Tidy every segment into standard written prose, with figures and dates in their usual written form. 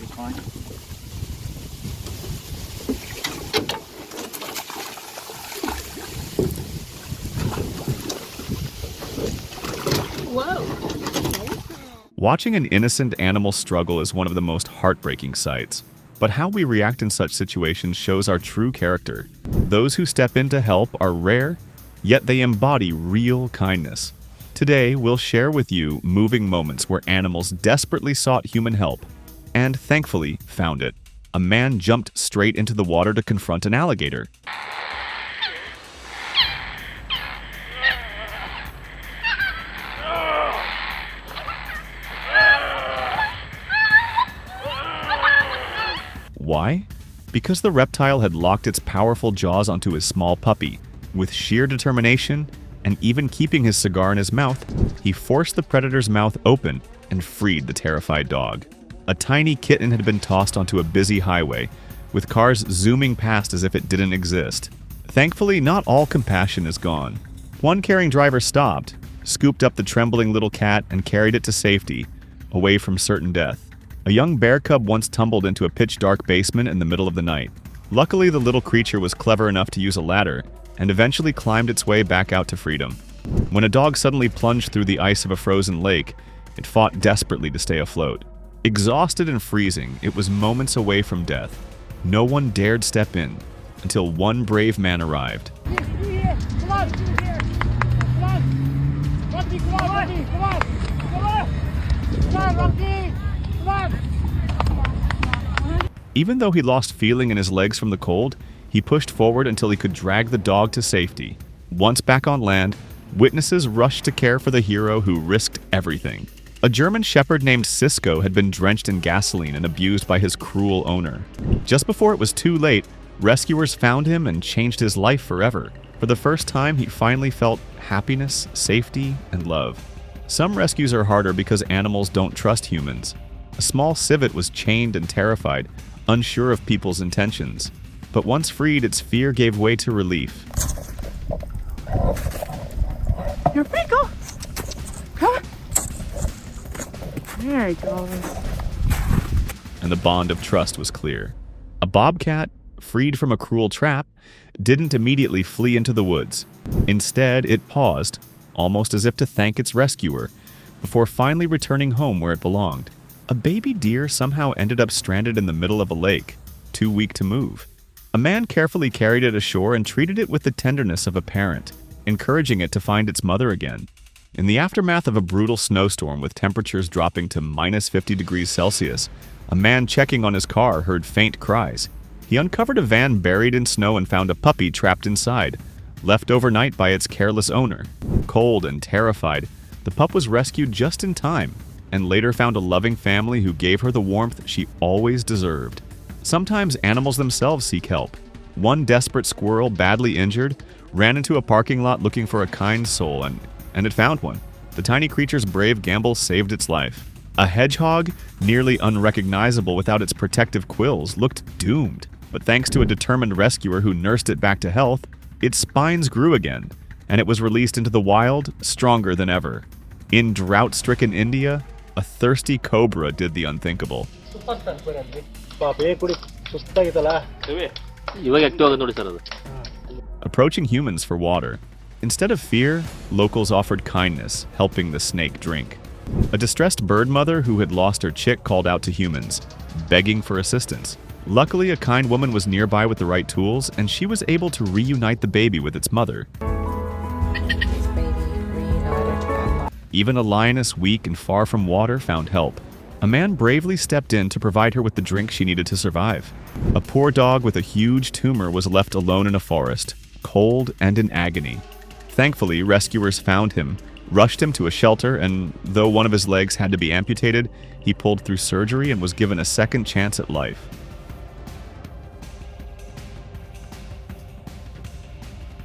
You're fine. Watching an innocent animal struggle is one of the most heartbreaking sights. But how we react in such situations shows our true character. Those who step in to help are rare, yet they embody real kindness. Today, we'll share with you moving moments where animals desperately sought human help and thankfully found it. A man jumped straight into the water to confront an alligator. Why? Because the reptile had locked its powerful jaws onto his small puppy. With sheer determination, and even keeping his cigar in his mouth, he forced the predator's mouth open and freed the terrified dog. A tiny kitten had been tossed onto a busy highway, with cars zooming past as if it didn't exist. Thankfully, not all compassion is gone. One caring driver stopped, scooped up the trembling little cat, and carried it to safety, away from certain death. A young bear cub once tumbled into a pitch-dark basement in the middle of the night. Luckily, the little creature was clever enough to use a ladder, and eventually climbed its way back out to freedom. When a dog suddenly plunged through the ice of a frozen lake, it fought desperately to stay afloat. Exhausted and freezing, it was moments away from death. No one dared step in, until one brave man arrived. Even though he lost feeling in his legs from the cold, he pushed forward until he could drag the dog to safety. Once back on land, witnesses rushed to care for the hero who risked everything. A German shepherd named Cisco had been drenched in gasoline and abused by his cruel owner. Just before it was too late, rescuers found him and changed his life forever. For the first time, he finally felt happiness, safety, and love. Some rescues are harder because animals don't trust humans. A small civet was chained and terrified, unsure of people's intentions. But once freed, its fear gave way to relief. Here we go. Come on. There he goes. And the bond of trust was clear. A bobcat, freed from a cruel trap, didn't immediately flee into the woods. Instead, it paused, almost as if to thank its rescuer, before finally returning home where it belonged. A baby deer somehow ended up stranded in the middle of a lake, too weak to move. A man carefully carried it ashore and treated it with the tenderness of a parent, encouraging it to find its mother again. In the aftermath of a brutal snowstorm with temperatures dropping to minus 50 degrees Celsius, a man checking on his car heard faint cries. He uncovered a van buried in snow and found a puppy trapped inside, left overnight by its careless owner. Cold and terrified, the pup was rescued just in time, and later found a loving family who gave her the warmth she always deserved. Sometimes animals themselves seek help. One desperate squirrel, badly injured, ran into a parking lot looking for a kind soul, and it found one. The tiny creature's brave gamble saved its life. A hedgehog, nearly unrecognizable without its protective quills, looked doomed. But thanks to a determined rescuer who nursed it back to health, its spines grew again, and it was released into the wild, stronger than ever. In drought-stricken India, a thirsty cobra did the unthinkable. Approaching humans for water. Instead of fear, locals offered kindness, helping the snake drink. A distressed bird mother who had lost her chick called out to humans, begging for assistance. Luckily, a kind woman was nearby with the right tools, and she was able to reunite the baby with its mother. Even a lioness weak and far from water found help. A man bravely stepped in to provide her with the drink she needed to survive. A poor dog with a huge tumor was left alone in a forest, cold and in agony. Thankfully, rescuers found him, rushed him to a shelter, and though one of his legs had to be amputated, he pulled through surgery and was given a second chance at life.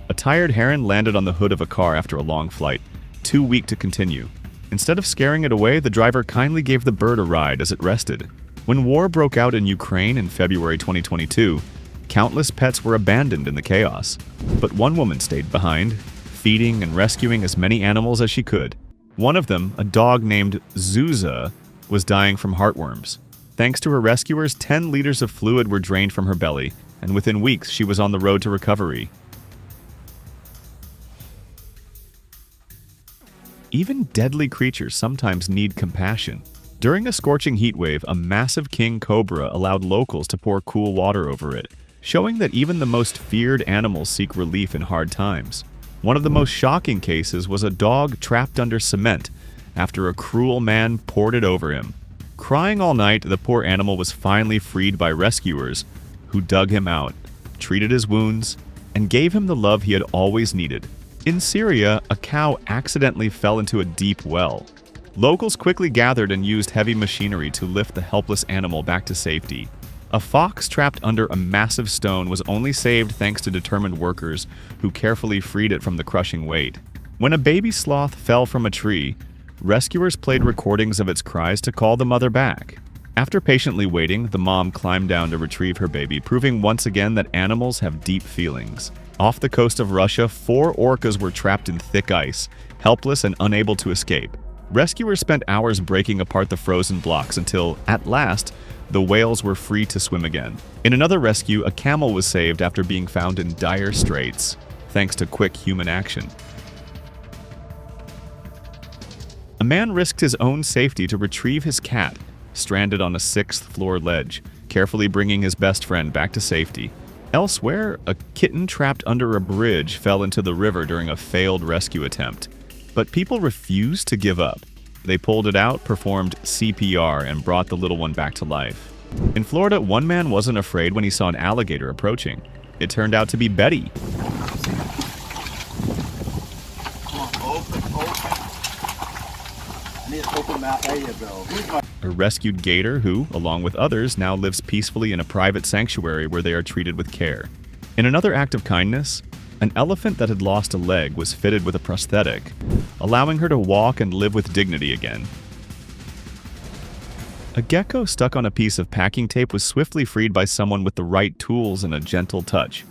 A tired heron landed on the hood of a car after a long flight, too weak to continue. Instead of scaring it away, the driver kindly gave the bird a ride as it rested. When war broke out in Ukraine in February 2022, countless pets were abandoned in the chaos. But one woman stayed behind, feeding and rescuing as many animals as she could. One of them, a dog named Zuza, was dying from heartworms. Thanks to her rescuers, 10 liters of fluid were drained from her belly, and within weeks she was on the road to recovery. Even deadly creatures sometimes need compassion. During a scorching heat wave, a massive king cobra allowed locals to pour cool water over it, showing that even the most feared animals seek relief in hard times. One of the most shocking cases was a dog trapped under cement after a cruel man poured it over him. Crying all night, the poor animal was finally freed by rescuers, who dug him out, treated his wounds, and gave him the love he had always needed. In Syria, a cow accidentally fell into a deep well. Locals quickly gathered and used heavy machinery to lift the helpless animal back to safety. A fox trapped under a massive stone was only saved thanks to determined workers who carefully freed it from the crushing weight. When a baby sloth fell from a tree, rescuers played recordings of its cries to call the mother back. After patiently waiting, the mom climbed down to retrieve her baby, proving once again that animals have deep feelings. Off the coast of Russia, 4 orcas were trapped in thick ice, helpless and unable to escape. Rescuers spent hours breaking apart the frozen blocks until, at last, the whales were free to swim again. In another rescue, a camel was saved after being found in dire straits, thanks to quick human action. A man risked his own safety to retrieve his cat, stranded on a 6th-floor ledge, carefully bringing his best friend back to safety. Elsewhere, a kitten trapped under a bridge fell into the river during a failed rescue attempt. But people refused to give up. They pulled it out, performed CPR, and brought the little one back to life. In Florida, one man wasn't afraid when he saw an alligator approaching. It turned out to be Betty. A rescued gator who, along with others, now lives peacefully in a private sanctuary where they are treated with care. In another act of kindness, an elephant that had lost a leg was fitted with a prosthetic, allowing her to walk and live with dignity again. A gecko stuck on a piece of packing tape was swiftly freed by someone with the right tools and a gentle touch.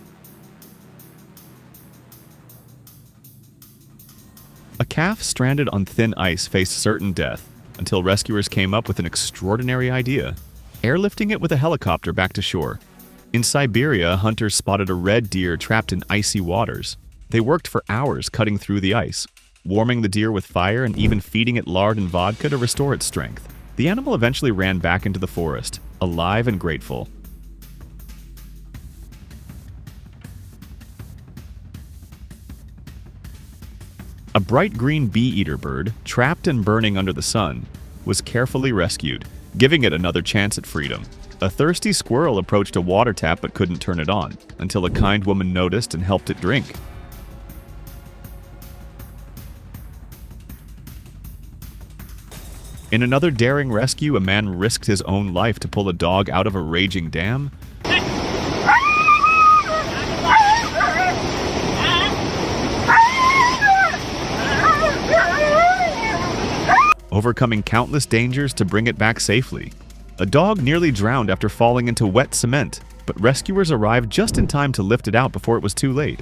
A calf stranded on thin ice faced certain death until rescuers came up with an extraordinary idea: airlifting it with a helicopter back to shore. In Siberia, hunters spotted a red deer trapped in icy waters. They worked for hours cutting through the ice, warming the deer with fire and even feeding it lard and vodka to restore its strength. The animal eventually ran back into the forest, alive and grateful. A bright green bee-eater bird, trapped and burning under the sun, was carefully rescued, giving it another chance at freedom. A thirsty squirrel approached a water tap but couldn't turn it on, until a kind woman noticed and helped it drink. In another daring rescue, a man risked his own life to pull a dog out of a raging dam. Overcoming countless dangers to bring it back safely. A dog nearly drowned after falling into wet cement, but rescuers arrived just in time to lift it out before it was too late.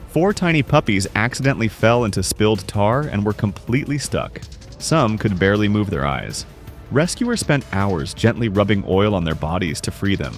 4 tiny puppies accidentally fell into spilled tar and were completely stuck. Some could barely move their eyes. Rescuers spent hours gently rubbing oil on their bodies to free them.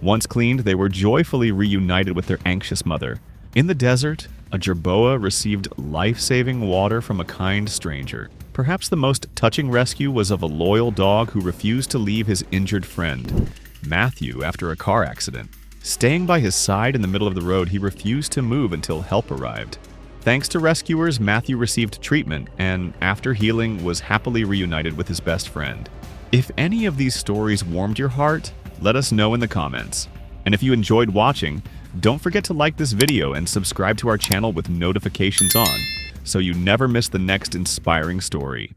Once cleaned, they were joyfully reunited with their anxious mother. In the desert, a jerboa received life-saving water from a kind stranger. Perhaps the most touching rescue was of a loyal dog who refused to leave his injured friend, Matthew, after a car accident. Staying by his side in the middle of the road, he refused to move until help arrived. Thanks to rescuers, Matthew received treatment and, after healing, was happily reunited with his best friend. If any of these stories warmed your heart, let us know in the comments. And if you enjoyed watching, don't forget to like this video and subscribe to our channel with notifications on, so you never miss the next inspiring story.